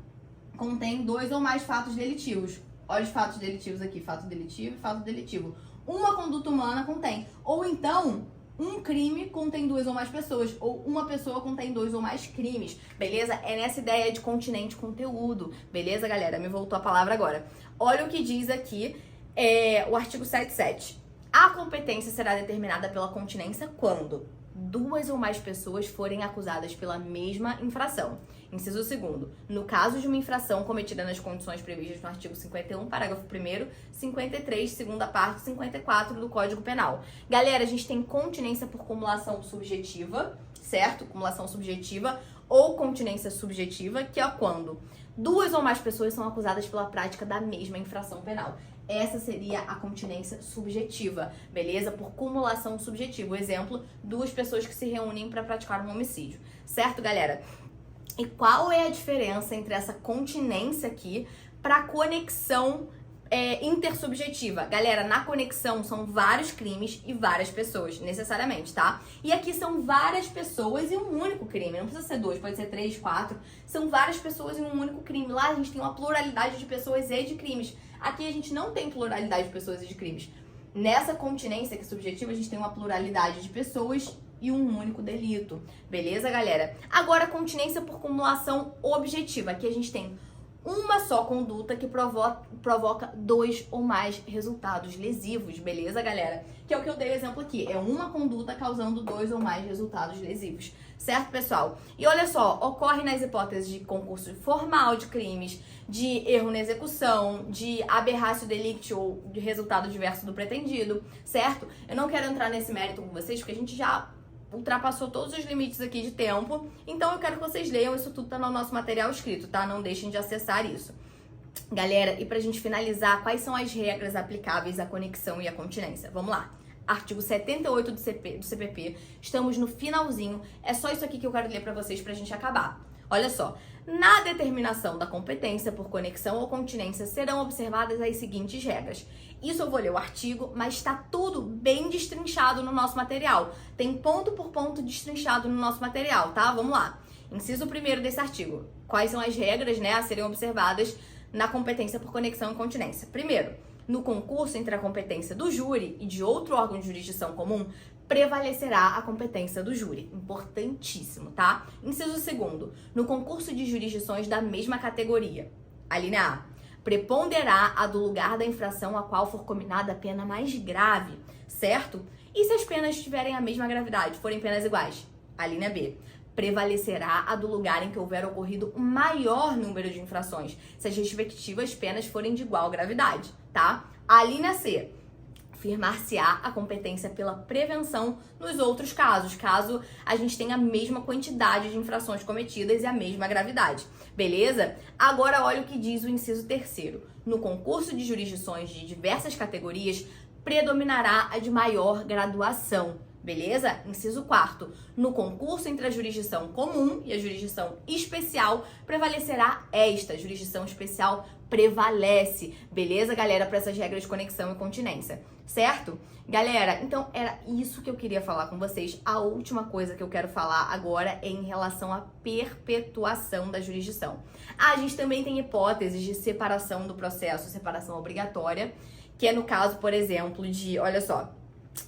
contém dois ou mais fatos delitivos. Olha os fatos delitivos aqui, fato delitivo e fato delitivo. Uma conduta humana contém. Ou então, um crime contém duas ou mais pessoas, ou uma pessoa contém dois ou mais crimes, beleza? É nessa ideia de continente conteúdo, beleza, galera? Me voltou a palavra agora. Olha o que diz aqui o artigo 77. A competência será determinada pela continência quando 2 ou mais pessoas forem acusadas pela mesma infração. Inciso 2º, no caso de uma infração cometida nas condições previstas no artigo 51, parágrafo 1º, 53, segunda parte, 54 do Código Penal. Galera, a gente tem continência por cumulação subjetiva, certo? Cumulação subjetiva ou continência subjetiva, que é quando 2 ou mais pessoas são acusadas pela prática da mesma infração penal. Essa seria a continência subjetiva, beleza? Por cumulação subjetiva. O exemplo, 2 pessoas que se reúnem para praticar um homicídio, certo, galera? E qual é a diferença entre essa continência aqui para conexão intersubjetiva? Galera, na conexão são vários crimes e várias pessoas, necessariamente, tá? E aqui são várias pessoas e um único crime. Não precisa ser 2, pode ser 3, 4. São várias pessoas e um único crime. Lá a gente tem uma pluralidade de pessoas e de crimes. Aqui a gente não tem pluralidade de pessoas e de crimes. Nessa continência que é subjetiva, a gente tem uma pluralidade de pessoas e um único delito. Beleza, galera? Agora, continência por cumulação objetiva. Aqui a gente tem uma só conduta que provoca 2 ou mais resultados lesivos, beleza, galera? Que é o que eu dei o exemplo aqui, é uma conduta causando 2 ou mais resultados lesivos, certo, pessoal? E olha só, ocorre nas hipóteses de concurso formal de crimes, de erro na execução, de aberratio delicti ou de resultado diverso do pretendido, certo? Eu não quero entrar nesse mérito com vocês, porque a gente já ultrapassou todos os limites aqui de tempo, então eu quero que vocês leiam, isso tudo tá no nosso material escrito, tá? Não deixem de acessar isso. Galera, e pra gente finalizar, quais são as regras aplicáveis à conexão e à continência? Vamos lá. Artigo 78 do CPP, estamos no finalzinho, é só isso aqui que eu quero ler pra vocês pra gente acabar. Olha só, na determinação da competência por conexão ou continência serão observadas as seguintes regras. Isso eu vou ler o artigo, mas está tudo bem destrinchado no nosso material. Tem ponto por ponto destrinchado no nosso material, tá? Vamos lá. Inciso 1º desse artigo. Quais são as regras, né, a serem observadas na competência por conexão e continência? Primeiro, no concurso entre a competência do júri e de outro órgão de jurisdição comum, prevalecerá a competência do júri. Importantíssimo, tá? Inciso 2º, no concurso de jurisdições da mesma categoria. A linha A. Preponderará a do lugar da infração a qual for combinada a pena mais grave, certo? E se as penas tiverem a mesma gravidade, forem penas iguais? A linha B. Prevalecerá a do lugar em que houver ocorrido o maior número de infrações, se as respectivas penas forem de igual gravidade, tá? A linha C. Firmar-se-á a competência pela prevenção nos outros casos, caso a gente tenha a mesma quantidade de infrações cometidas e a mesma gravidade, beleza? Agora olha o que diz o inciso 3º. No concurso de jurisdições de diversas categorias, predominará a de maior graduação, beleza? Inciso 4º. No concurso entre a jurisdição comum e a jurisdição especial, prevalecerá esta. A jurisdição especial prevalece, beleza, galera? Para essas regras de conexão e continência, certo? Galera, então era isso que eu queria falar com vocês. A última coisa que eu quero falar agora é em relação à perpetuação da jurisdição. A gente também tem hipóteses de separação do processo, separação obrigatória, que é no caso, por exemplo, de, olha só,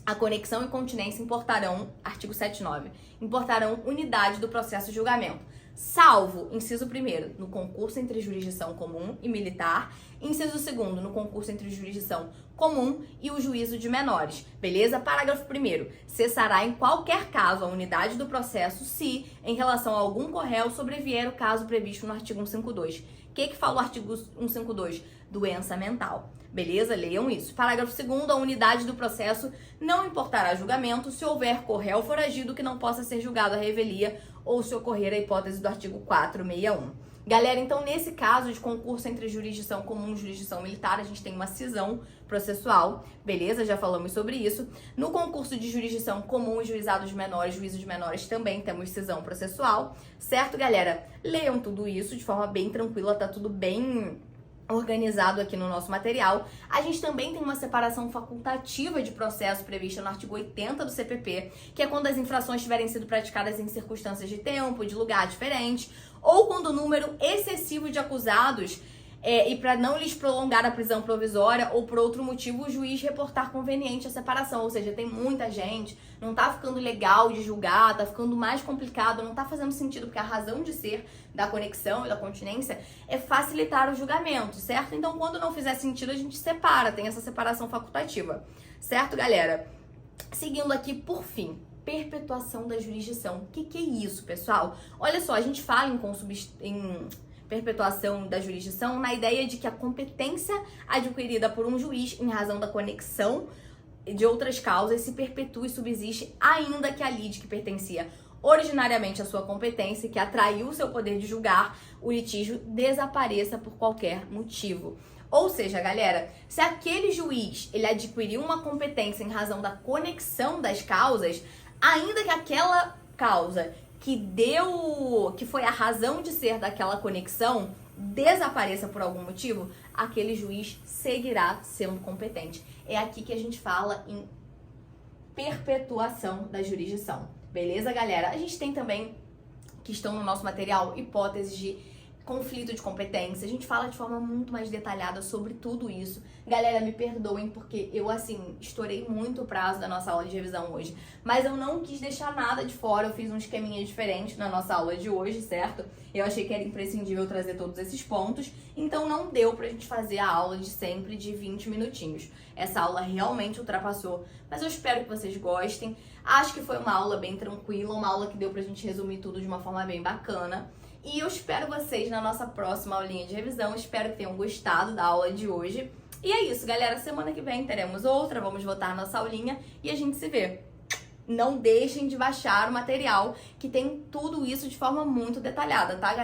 a conexão e continência importarão, artigo 79, importarão unidade do processo de julgamento, salvo, inciso 1º, no concurso entre jurisdição comum e militar, inciso 2º, no concurso entre jurisdição comum e o juízo de menores, beleza? Parágrafo 1º, cessará em qualquer caso a unidade do processo se, em relação a algum corréu, sobrevier o caso previsto no artigo 152. O que fala o artigo 152? Doença mental. Beleza? Leiam isso. Parágrafo 2º, a unidade do processo não importará julgamento se houver corréu foragido que não possa ser julgado à revelia ou se ocorrer a hipótese do artigo 461. Galera, então nesse caso de concurso entre jurisdição comum e jurisdição militar, a gente tem uma cisão processual, beleza? Já falamos sobre isso. No concurso de jurisdição comum e juizados menores, juízo de menores, também temos cisão processual, certo, galera? Leiam tudo isso de forma bem tranquila, tá tudo bem organizado aqui no nosso material. A gente também tem uma separação facultativa de processo prevista no artigo 80 do CPP, que é quando as infrações tiverem sido praticadas em circunstâncias de tempo, de lugar diferente, ou quando o número excessivo de acusados e para não lhes prolongar a prisão provisória ou por outro motivo o juiz reportar conveniente a separação. Ou seja, tem muita gente, não tá ficando legal de julgar, tá ficando mais complicado, não tá fazendo sentido, porque a razão de ser da conexão e da continência é facilitar o julgamento, certo? Então, quando não fizer sentido, a gente separa, tem essa separação facultativa, certo, galera? Seguindo aqui, por fim, perpetuação da jurisdição. O que é isso, pessoal? Olha só, a gente fala em perpetuação da jurisdição na ideia de que a competência adquirida por um juiz em razão da conexão de outras causas se perpetua e subsiste ainda que a lide que pertencia originariamente à sua competência e que atraiu seu poder de julgar o litígio desapareça por qualquer motivo. Ou seja, galera, se aquele juiz ele adquiriu uma competência em razão da conexão das causas, ainda que aquela causa que foi a razão de ser daquela conexão desapareça por algum motivo, aquele juiz seguirá sendo competente. É aqui que a gente fala em perpetuação da jurisdição. Beleza, galera? A gente tem também, que estão no nosso material, hipóteses de conflito de competência. A gente fala de forma muito mais detalhada sobre tudo isso. Galera, me perdoem porque eu, estourei muito o prazo da nossa aula de revisão hoje. Mas eu não quis deixar nada de fora. Eu fiz um esqueminha diferente na nossa aula de hoje, certo? Eu achei que era imprescindível trazer todos esses pontos. Então não deu pra gente fazer a aula de sempre de 20 minutinhos. Essa aula realmente ultrapassou. Mas eu espero que vocês gostem. Acho que foi uma aula bem tranquila. Uma aula que deu pra gente resumir tudo de uma forma bem bacana. E eu espero vocês na nossa próxima aulinha de revisão. Espero que tenham gostado da aula de hoje. E é isso, galera. Semana que vem teremos outra. Vamos voltar a nossa aulinha e a gente se vê. Não deixem de baixar o material, que tem tudo isso de forma muito detalhada, tá, galera?